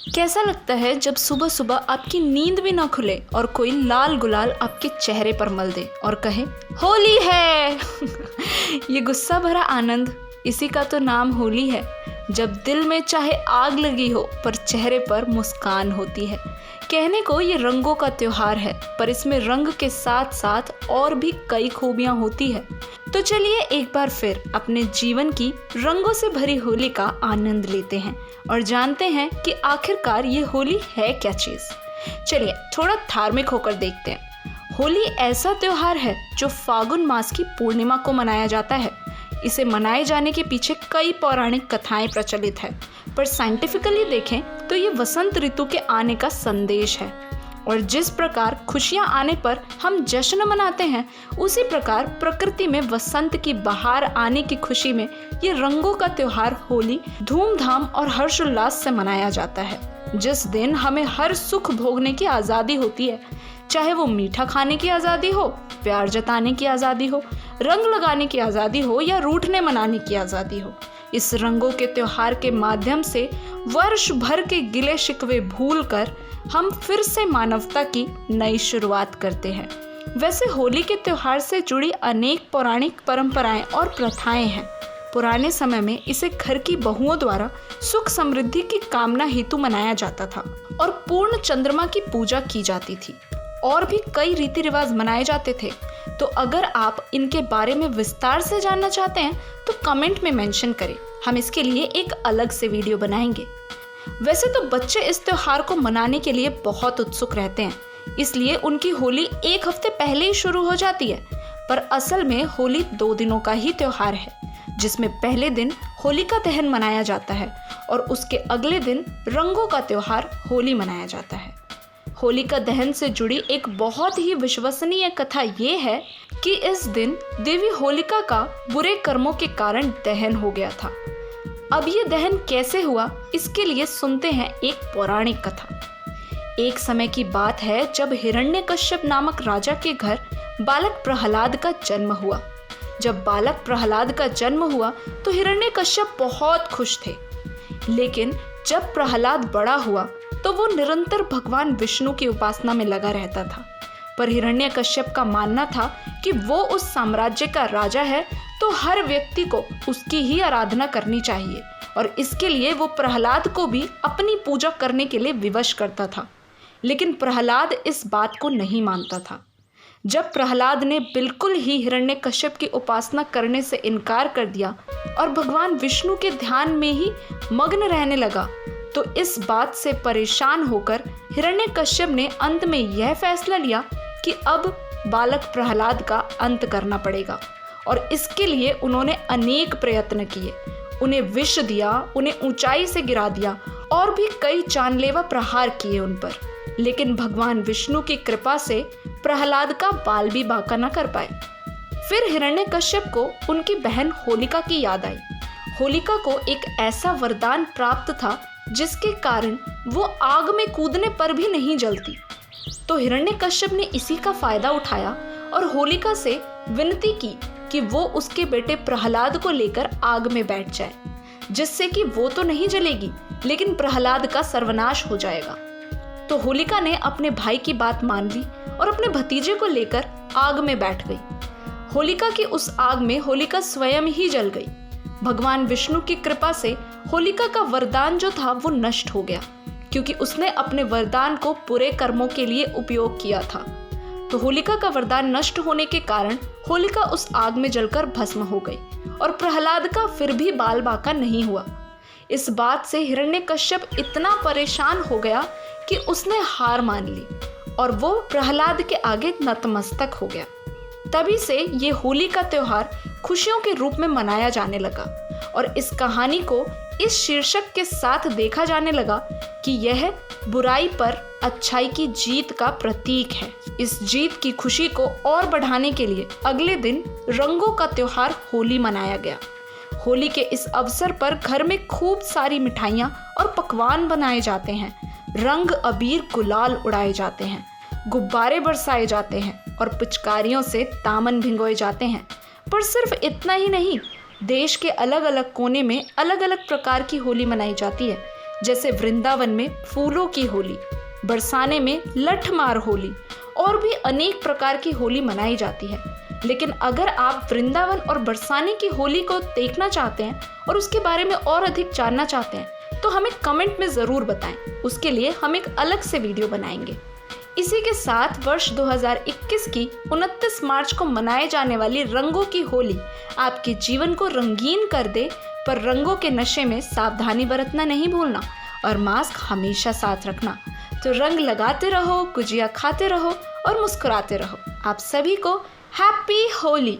कैसा लगता है जब सुबह सुबह आपकी नींद भी ना खुले और कोई लाल गुलाल आपके चेहरे पर मल दे और कहे होली है। ये गुस्सा भरा आनंद, इसी का तो नाम होली है। जब दिल में चाहे आग लगी हो पर चेहरे पर मुस्कान होती है। कहने को ये रंगों का त्योहार है, पर इसमें रंग के साथ साथ और भी कई खूबियां होती है। तो चलिए एक बार फिर अपने जीवन की रंगों से भरी होली का आनंद लेते हैं और जानते हैं कि आखिरकार ये होली है क्या चीज़। चलिए थोड़ा धार्मिक होकर देखते हैं। होली ऐसा त्योहार है जो फागुन मास की पूर्णिमा को मनाया जाता है। इसे मनाए जाने के पीछे कई पौराणिक कथाएं प्रचलित है, पर साइंटिफिकली देखें तो ये वसंत ऋतु के आने का संदेश है। और जिस प्रकार खुशियां आने पर हम जश्न मनाते हैं, उसी प्रकार प्रकृति में वसंत की बहार आने की खुशी में ये रंगों का त्योहार होली धूमधाम और हर्षोल्लास से मनाया जाता है। जिस दिन हमें हर सुख भोगने की आज़ादी होती है, चाहे वो मीठा खाने की आज़ादी हो, प्यार जताने की आज़ादी हो, रंग लगाने की आज़ादी हो या रूठने मनाने की आज़ादी हो। इस रंगों के त्योहार के माध्यम से वर्ष भर के गिले शिकवे भूलकर हम फिर से मानवता की नई शुरुआत करते हैं। वैसे होली के त्योहार से जुड़ी अनेक पौराणिक परंपराएं और प्रथाएं हैं। पुराने समय में इसे घर की बहुओं द्वारा सुख समृद्धि की कामना हेतु मनाया जाता था और पूर्ण चंद्रमा की पूजा की जाती थी। और भी कई रीति रिवाज मनाए जाते थे। तो अगर आप इनके बारे में विस्तार से जानना चाहते हैं तो कमेंट में मेंशन करें, हम इसके लिए एक अलग से वीडियो बनाएंगे। वैसे तो बच्चे इस त्योहार को मनाने के लिए बहुत उत्सुक रहते हैं, इसलिए उनकी होली एक हफ्ते पहले ही शुरू हो जाती है। पर असल में होली 2 दिनों का ही त्योहार है, जिसमें पहले दिन होलिका दहन मनाया जाता है और उसके अगले दिन रंगों का त्योहार होली मनाया जाता है। होलिका दहन से जुड़ी एक बहुत ही विश्वसनीय कथा ये है कि इस दिन देवी होलिका का बुरे कर्मों के कारण दहन हो गया था। अब ये दहन कैसे हुआ, इसके लिए सुनते हैं एक पौराणिक कथा। एक समय की बात है जब हिरण्यकश्यप नामक राजा के घर बालक प्रहलाद का जन्म हुआ। जब बालक प्रहलाद का जन्म हुआ तो हिरण्यकश्यप बहुत खुश थे। लेकिन जब प्रहलाद बड़ा हुआ तो वो निरंतर भगवान विष्णु की उपासना में लगा रहता था। पर हिरण्यकश्यप का मानना था कि वो उस साम्राज्य का राजा है, तो हर व्यक्ति को उसकी ही आराधना करनी चाहिए और इसके लिए वो प्रहलाद को भी अपनी पूजा करने के लिए विवश करता था। लेकिन प्रहलाद इस बात को नहीं मानता था। जब प्रहलाद ने बिल्कुल ही हिरण्यकश्यप की उपासना करने से इनकार कर दिया और भगवान विष्णु के ध्यान में ही मग्न रहने लगा, तो इस बात से परेशान होकर हिरण्यकश्यप ने अंत में यह फैसला लिया कि अब बालक प्रहलाद का अंत करना पड़ेगा। और इसके लिए उन्होंने अनेक प्रयत्न किए। उन्हें विष दिया, उन्हें ऊंचाई से गिरा दिया और भी कई जानलेवा प्रहार किए उन पर। लेकिन भगवान विष्णु की कृपा से प्रहलाद का बाल भी बांका न कर पाए। फिर हिरण्यकश्यप को उनकी बहन होलिका की याद आई। होलिका को एक ऐसा वरदान प्राप्त था जिसके कारण वो आग में कूदने पर भी नहीं जलती। तो हिरण्यकश्यप ने इसी का फायदा उठाया और होलिका से विनती की कि वो उसके बेटे प्रहलाद को लेकर आग में बैठ जाए, जिससे कि वो तो नहीं जलेगी लेकिन प्रहलाद का सर्वनाश हो जाएगा। तो होलिका ने अपने भाई की बात मान ली और अपने भतीजे को लेकर आग में बैठ गई। होलिका की उस आग में होलिका स्वयं ही जल गई। भगवान विष्णु की कृपा से होलिका का वरदान जो था वो नष्ट हो गया, क्योंकि उसने अपने वरदान को बुरे कर्मों के लिए उपयोग किया था। तो होलिका का वरदान नष्ट होने के कारण होलिका उस आग में जलकर भस्म हो गई और प्रहलाद का फिर भी बाल बांका नहीं हुआ। इस बात से हिरण्यकश्यप इतना परेशान हो गया कि उसने हार मान ली और वो प्रहलाद के आगे नतमस्तक हो गया। तभी से ये होली का त्योहार खुशियों के रूप में मनाया जाने लगा और इस कहानी को इस शीर्षक के साथ देखा जाने लगा कि यह बुराई पर अच्छाई की जीत का प्रतीक है। इस जीत की खुशी को और बढ़ाने के लिए अगले दिन रंगों का त्योहार होली मनाया गया। होली के इस अवसर पर घर में खूब सारी मिठाइयाँ और पकवान बनाए जाते हैं। रंग अबीर गुलाल उड़ाए जाते हैं, गुब्बारे बरसाए जाते हैं और पिचकारियों से दामन भिगोए जाते हैं। पर सिर्फ इतना ही नहीं, देश के अलग अलग कोने में अलग अलग प्रकार की होली मनाई जाती है, जैसे वृंदावन में फूलों की होली, बरसाने में लठमार होली और भी अनेक प्रकार की होली मनाई जाती है। लेकिन अगर आप वृंदावन और बरसाने की होली को देखना चाहते हैं और उसके बारे में और अधिक जानना चाहते हैं तो हमें कमेंट में ज़रूर बताएं। उसके लिए हम एक अलग से वीडियो बनाएंगे। इसी के साथ वर्ष 2021 की 29 मार्च को मनाए जाने वाली रंगों की होली आपके जीवन को रंगीन कर दे, पर रंगों के नशे में सावधानी बरतना नहीं भूलना और मास्क हमेशा साथ रखना। तो रंग लगाते रहो, गुजिया खाते रहो और मुस्कुराते रहो। आप सभी को हैप्पी होली।